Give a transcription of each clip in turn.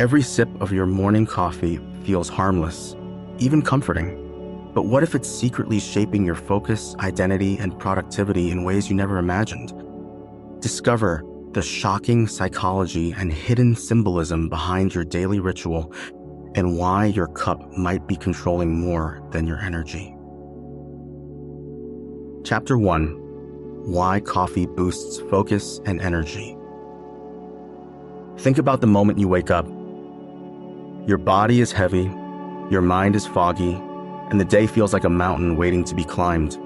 Every sip of your morning coffee feels harmless, even comforting. But what if it's secretly shaping your focus, identity, and productivity in ways you never imagined? Discover the shocking psychology and hidden symbolism behind your daily ritual and why your cup might be controlling more than your energy. Chapter 1: Why Coffee Boosts Focus and Energy. Think about the moment you wake up. Your body is heavy, your mind is foggy, and the day feels like a mountain waiting to be climbed.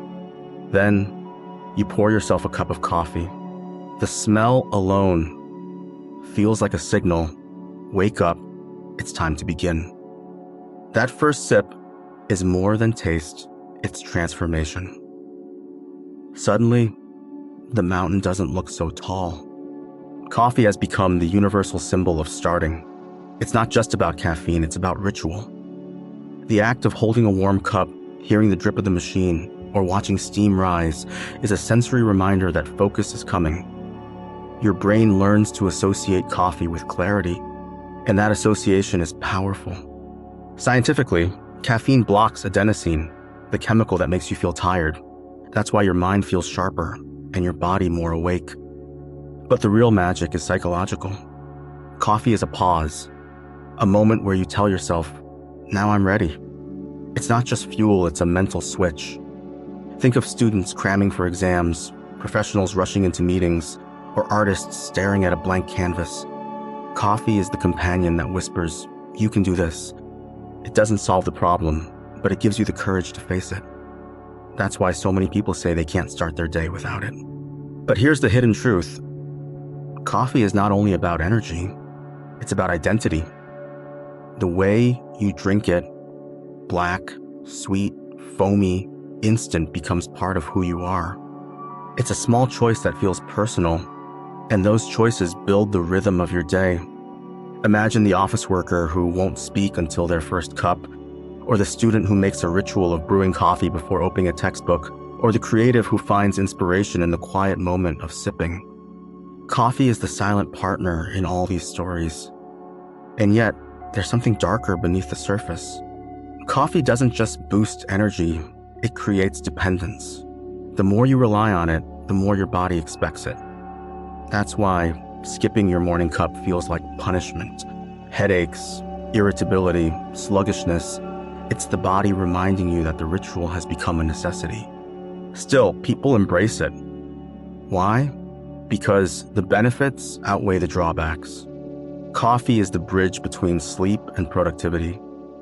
Then, you pour yourself a cup of coffee. The smell alone feels like a signal. Wake up, it's time to begin. That first sip is more than taste, it's transformation. Suddenly, the mountain doesn't look so tall. Coffee has become the universal symbol of starting. It's not just about caffeine, it's about ritual. The act of holding a warm cup, hearing the drip of the machine, or watching steam rise is a sensory reminder that focus is coming. Your brain learns to associate coffee with clarity, and that association is powerful. Scientifically, caffeine blocks adenosine, the chemical that makes you feel tired. That's why your mind feels sharper and your body more awake. But the real magic is psychological. Coffee is a pause, a moment where you tell yourself, now I'm ready. It's not just fuel, it's a mental switch. Think of students cramming for exams, professionals rushing into meetings, or artists staring at a blank canvas. Coffee is the companion that whispers, you can do this. It doesn't solve the problem, but it gives you the courage to face it. That's why so many people say they can't start their day without it. But here's the hidden truth. Coffee is not only about energy, it's about identity. The way you drink it, black, sweet, foamy, instant, becomes part of who you are. It's a small choice that feels personal, and those choices build the rhythm of your day. Imagine the office worker who won't speak until their first cup, or the student who makes a ritual of brewing coffee before opening a textbook, or the creative who finds inspiration in the quiet moment of sipping. Coffee is the silent partner in all these stories. And yet, there's something darker beneath the surface. Coffee doesn't just boost energy, it creates dependence. The more you rely on it, the more your body expects it. That's why skipping your morning cup feels like punishment. Headaches, irritability, sluggishness. It's the body reminding you that the ritual has become a necessity. Still, people embrace it. Why? Because the benefits outweigh the drawbacks. Coffee is the bridge between sleep and productivity,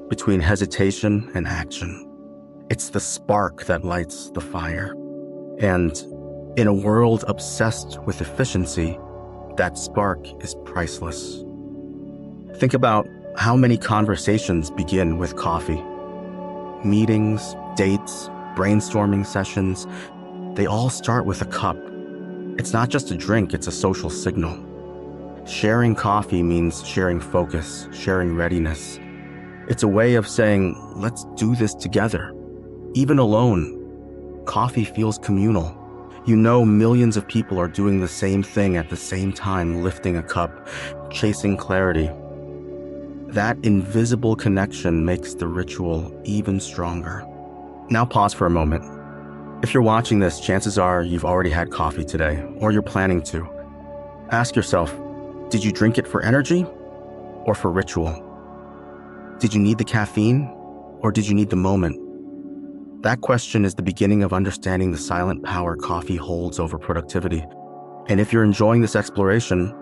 between hesitation and action. It's the spark that lights the fire. And in a world obsessed with efficiency, that spark is priceless. Think about how many conversations begin with coffee. Meetings, dates, brainstorming sessions, they all start with a cup. It's not just a drink, it's a social signal. Sharing coffee means sharing focus, sharing readiness. It's a way of saying, let's do this together. Even alone, coffee feels communal. You know millions of people are doing the same thing at the same time, lifting a cup, chasing clarity. That invisible connection makes the ritual even stronger. Now pause for a moment. If you're watching this, chances are you've already had coffee today, or you're planning to. Ask yourself, did you drink it for energy or for ritual? Did you need the caffeine or did you need the moment? That question is the beginning of understanding the silent power coffee holds over productivity. And if you're enjoying this exploration,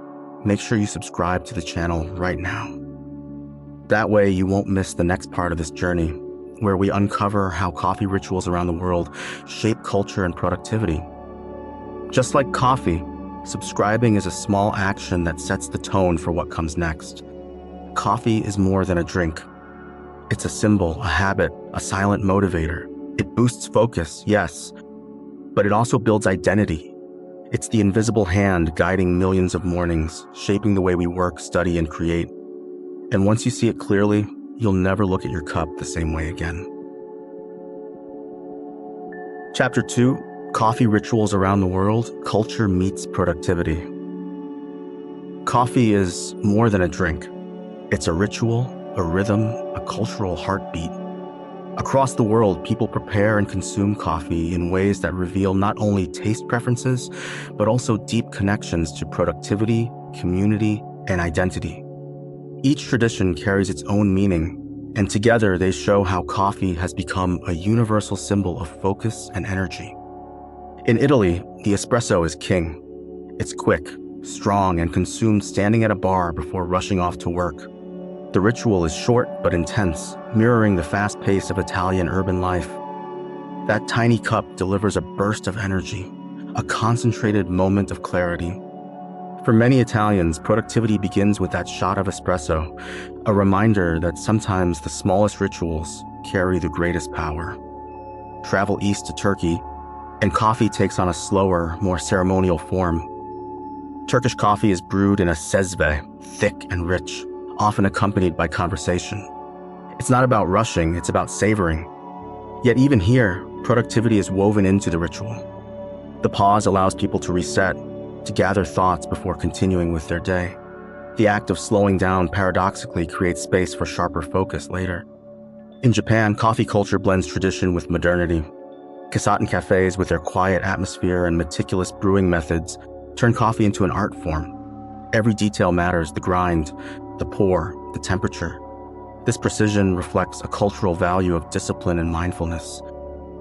make sure you subscribe to the channel right now. That way you won't miss the next part of this journey, where we uncover how coffee rituals around the world shape culture and productivity. Just like coffee, subscribing is a small action that sets the tone for what comes next. Coffee is more than a drink. It's a symbol, a habit, a silent motivator. It boosts focus, yes, but it also builds identity. It's the invisible hand guiding millions of mornings, shaping the way we work, study, and create. And once you see it clearly, you'll never look at your cup the same way again. Chapter 2: Coffee Rituals Around the World, Culture Meets Productivity. Coffee is more than a drink. It's a ritual, a rhythm, a cultural heartbeat. Across the world, people prepare and consume coffee in ways that reveal not only taste preferences, but also deep connections to productivity, community, and identity. Each tradition carries its own meaning, and together they show how coffee has become a universal symbol of focus and energy. In Italy, the espresso is king. It's quick, strong, and consumed standing at a bar before rushing off to work. The ritual is short but intense, mirroring the fast pace of Italian urban life. That tiny cup delivers a burst of energy, a concentrated moment of clarity. For many Italians, productivity begins with that shot of espresso, a reminder that sometimes the smallest rituals carry the greatest power. Travel east to Turkey, and coffee takes on a slower, more ceremonial form. Turkish coffee is brewed in a sezve, thick and rich, often accompanied by conversation. It's not about rushing, it's about savoring. Yet even here, productivity is woven into the ritual. The pause allows people to reset, to gather thoughts before continuing with their day. The act of slowing down paradoxically creates space for sharper focus later. In Japan, coffee culture blends tradition with modernity. Kasaten cafes, with their quiet atmosphere and meticulous brewing methods, turn coffee into an art form. Every detail matters: the grind, the pour, the temperature. This precision reflects a cultural value of discipline and mindfulness.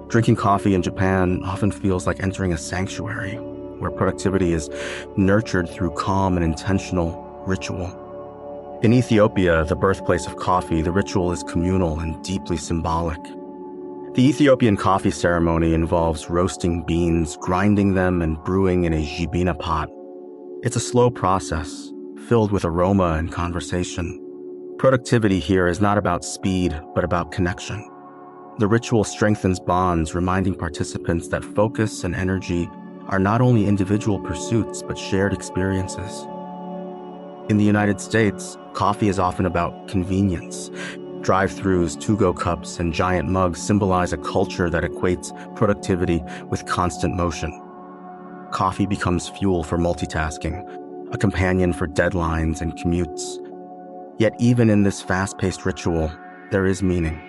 Drinking coffee in Japan often feels like entering a sanctuary, where productivity is nurtured through calm and intentional ritual. In Ethiopia, the birthplace of coffee, the ritual is communal and deeply symbolic. The Ethiopian coffee ceremony involves roasting beans, grinding them, and brewing in a jibina pot. It's a slow process, filled with aroma and conversation. Productivity here is not about speed, but about connection. The ritual strengthens bonds, reminding participants that focus and energy are not only individual pursuits, but shared experiences. In the United States, coffee is often about convenience. Drive-thrus, to-go cups, and giant mugs symbolize a culture that equates productivity with constant motion. Coffee becomes fuel for multitasking, a companion for deadlines and commutes. Yet even in this fast-paced ritual, there is meaning.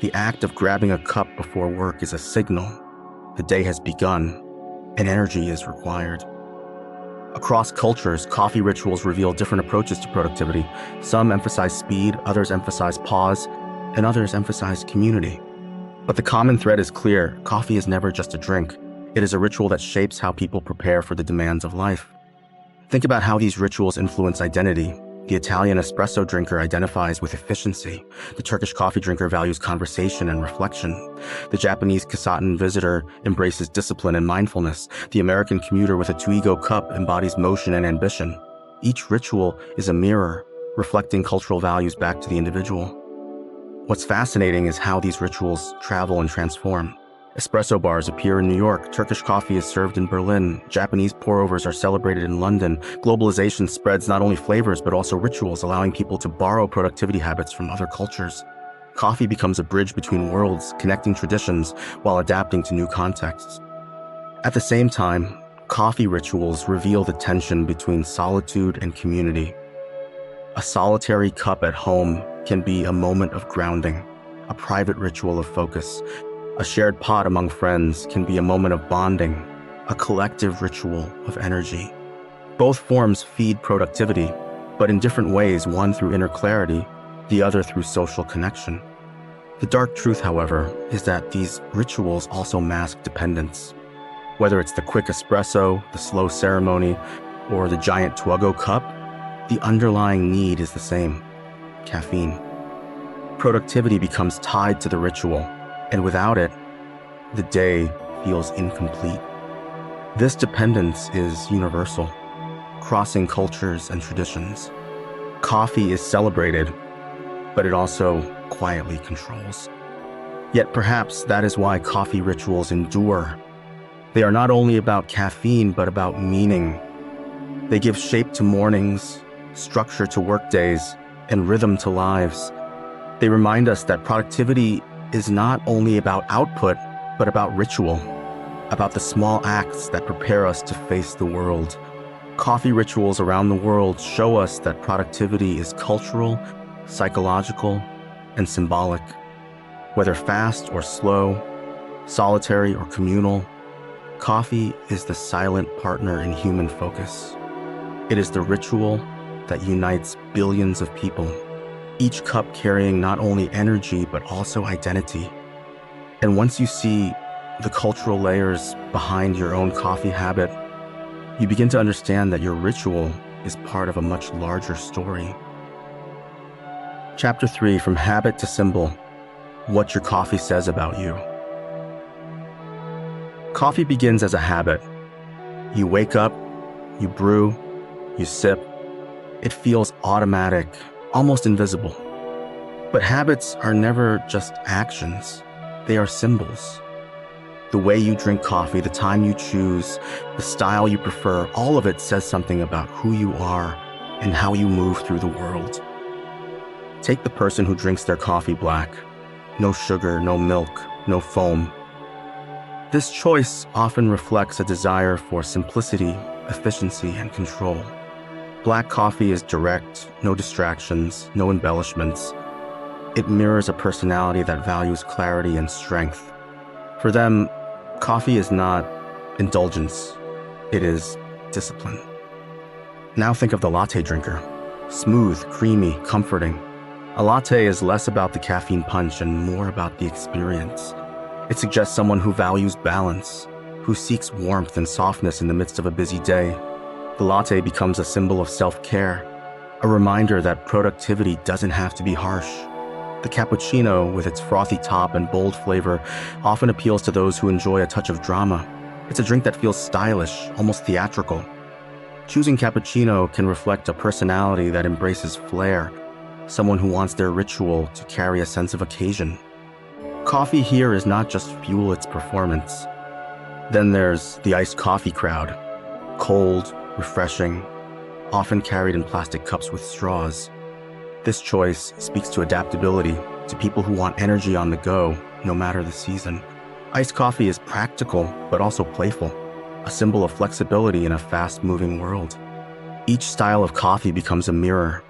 The act of grabbing a cup before work is a signal. The day has begun, and energy is required. Across cultures, coffee rituals reveal different approaches to productivity. Some emphasize speed, others emphasize pause, and others emphasize community. But the common thread is clear: coffee is never just a drink. It is a ritual that shapes how people prepare for the demands of life. Think about how these rituals influence identity. The Italian espresso drinker identifies with efficiency. The Turkish coffee drinker values conversation and reflection. The Japanese Kasaten visitor embraces discipline and mindfulness. The American commuter with a to-go cup embodies motion and ambition. Each ritual is a mirror, reflecting cultural values back to the individual. What's fascinating is how these rituals travel and transform. Espresso bars appear in New York, Turkish coffee is served in Berlin, Japanese pour-overs are celebrated in London. Globalization spreads not only flavors but also rituals, allowing people to borrow productivity habits from other cultures. Coffee becomes a bridge between worlds, connecting traditions while adapting to new contexts. At the same time, coffee rituals reveal the tension between solitude and community. A solitary cup at home can be a moment of grounding, a private ritual of focus. A shared pot among friends can be a moment of bonding, a collective ritual of energy. Both forms feed productivity, but in different ways, one through inner clarity, the other through social connection. The dark truth, however, is that these rituals also mask dependence. Whether it's the quick espresso, the slow ceremony, or the giant to-go cup, the underlying need is the same: caffeine. Productivity becomes tied to the ritual, and without it, the day feels incomplete. This dependence is universal, crossing cultures and traditions. Coffee is celebrated, but it also quietly controls. Yet perhaps that is why coffee rituals endure. They are not only about caffeine, but about meaning. They give shape to mornings, structure to workdays, and rhythm to lives. They remind us that productivity is not only about output, but about ritual, about the small acts that prepare us to face the world. Coffee rituals around the world show us that productivity is cultural, psychological, and symbolic. Whether fast or slow, solitary or communal, coffee is the silent partner in human focus. It is the ritual that unites billions of people, each cup carrying not only energy but also identity. And once you see the cultural layers behind your own coffee habit, you begin to understand that your ritual is part of a much larger story. Chapter 3, From Habit to Symbol: What Your Coffee Says About You. Coffee begins as a habit. You wake up, you brew, you sip. It feels automatic, almost invisible. But habits are never just actions. They are symbols. The way you drink coffee, the time you choose, the style you prefer, all of it says something about who you are and how you move through the world. Take the person who drinks their coffee black. No sugar, no milk, no foam. This choice often reflects a desire for simplicity, efficiency, and control. Black coffee is direct, no distractions, no embellishments. It mirrors a personality that values clarity and strength. For them, coffee is not indulgence, it is discipline. Now think of the latte drinker. Smooth, creamy, comforting. A latte is less about the caffeine punch and more about the experience. It suggests someone who values balance, who seeks warmth and softness in the midst of a busy day. The latte becomes a symbol of self-care, a reminder that productivity doesn't have to be harsh. The cappuccino, with its frothy top and bold flavor, often appeals to those who enjoy a touch of drama. It's a drink that feels stylish, almost theatrical. Choosing cappuccino can reflect a personality that embraces flair, someone who wants their ritual to carry a sense of occasion. Coffee here is not just fuel, it's performance. Then there's the iced coffee crowd. Cold, refreshing, often carried in plastic cups with straws. This choice speaks to adaptability, to people who want energy on the go, no matter the season. Iced coffee is practical, but also playful, a symbol of flexibility in a fast-moving world. Each style of coffee becomes a mirror.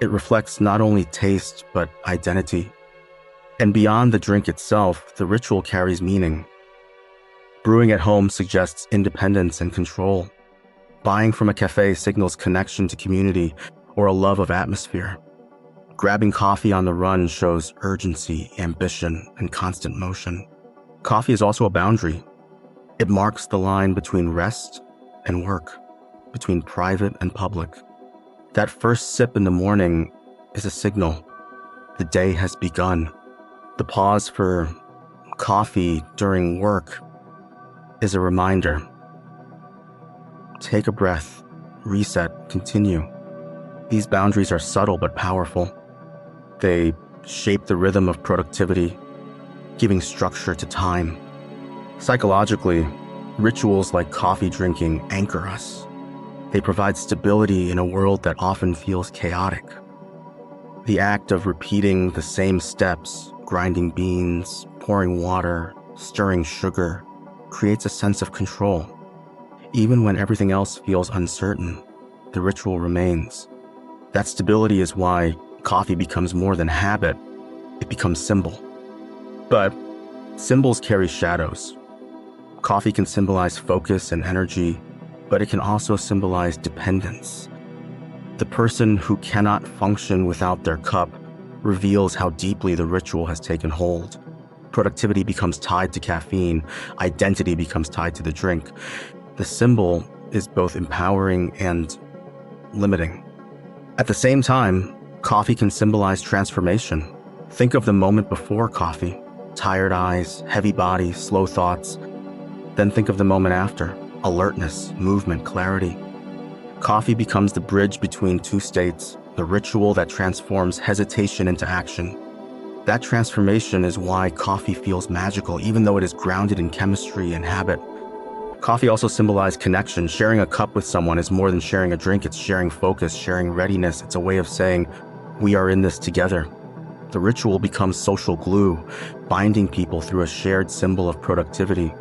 It reflects not only taste, but identity. And beyond the drink itself, the ritual carries meaning. Brewing at home suggests independence and control. Buying from a cafe signals connection to community or a love of atmosphere. Grabbing coffee on the run shows urgency, ambition, and constant motion. Coffee is also a boundary. It marks the line between rest and work, between private and public. That first sip in the morning is a signal. The day has begun. The pause for coffee during work is a reminder. Take a breath, reset, continue. These boundaries are subtle but powerful. They shape the rhythm of productivity, giving structure to time. Psychologically, rituals like coffee drinking anchor us. They provide stability in a world that often feels chaotic. The act of repeating the same steps, grinding beans, pouring water, stirring sugar, creates a sense of control. Even when everything else feels uncertain, the ritual remains. That stability is why coffee becomes more than habit, it becomes symbol. But symbols carry shadows. Coffee can symbolize focus and energy, but it can also symbolize dependence. The person who cannot function without their cup reveals how deeply the ritual has taken hold. Productivity becomes tied to caffeine, identity becomes tied to the drink. The symbol is both empowering and limiting. At the same time, coffee can symbolize transformation. Think of the moment before coffee: tired eyes, heavy body, slow thoughts. Then think of the moment after: alertness, movement, clarity. Coffee becomes the bridge between two states, the ritual that transforms hesitation into action. That transformation is why coffee feels magical, even though it is grounded in chemistry and habit. Coffee also symbolizes connection. Sharing a cup with someone is more than sharing a drink. It's sharing focus, sharing readiness. It's a way of saying, we are in this together. The ritual becomes social glue, binding people through a shared symbol of productivity.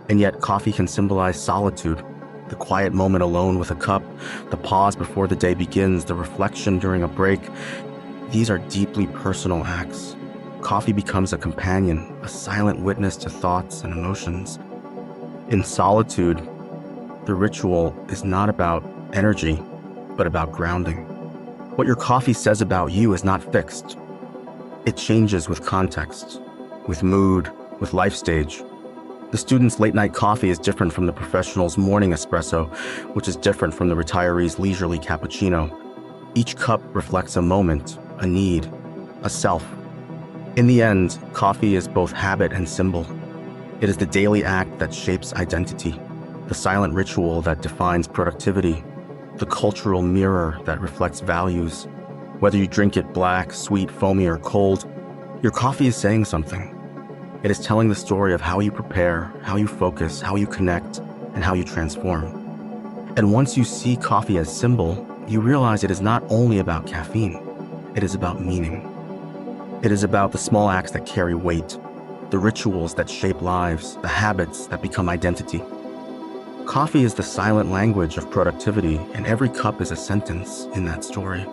And yet, coffee can symbolize solitude. The quiet moment alone with a cup, the pause before the day begins, the reflection during a break, these are deeply personal acts. Coffee becomes a companion, a silent witness to thoughts and emotions. In solitude, the ritual is not about energy, but about grounding. What your coffee says about you is not fixed. It changes with context, with mood, with life stage. The student's late-night coffee is different from the professional's morning espresso, which is different from the retiree's leisurely cappuccino. Each cup reflects a moment, a need, a self. In the end, coffee is both habit and symbol. It is the daily act that shapes identity, the silent ritual that defines productivity, the cultural mirror that reflects values. Whether you drink it black, sweet, foamy, or cold, your coffee is saying something. It is telling the story of how you prepare, how you focus, how you connect, and how you transform. And once you see coffee as symbol, you realize it is not only about caffeine, it is about meaning. It is about the small acts that carry weight, the rituals that shape lives, the habits that become identity. Coffee is the silent language of productivity, and every cup is a sentence in that story.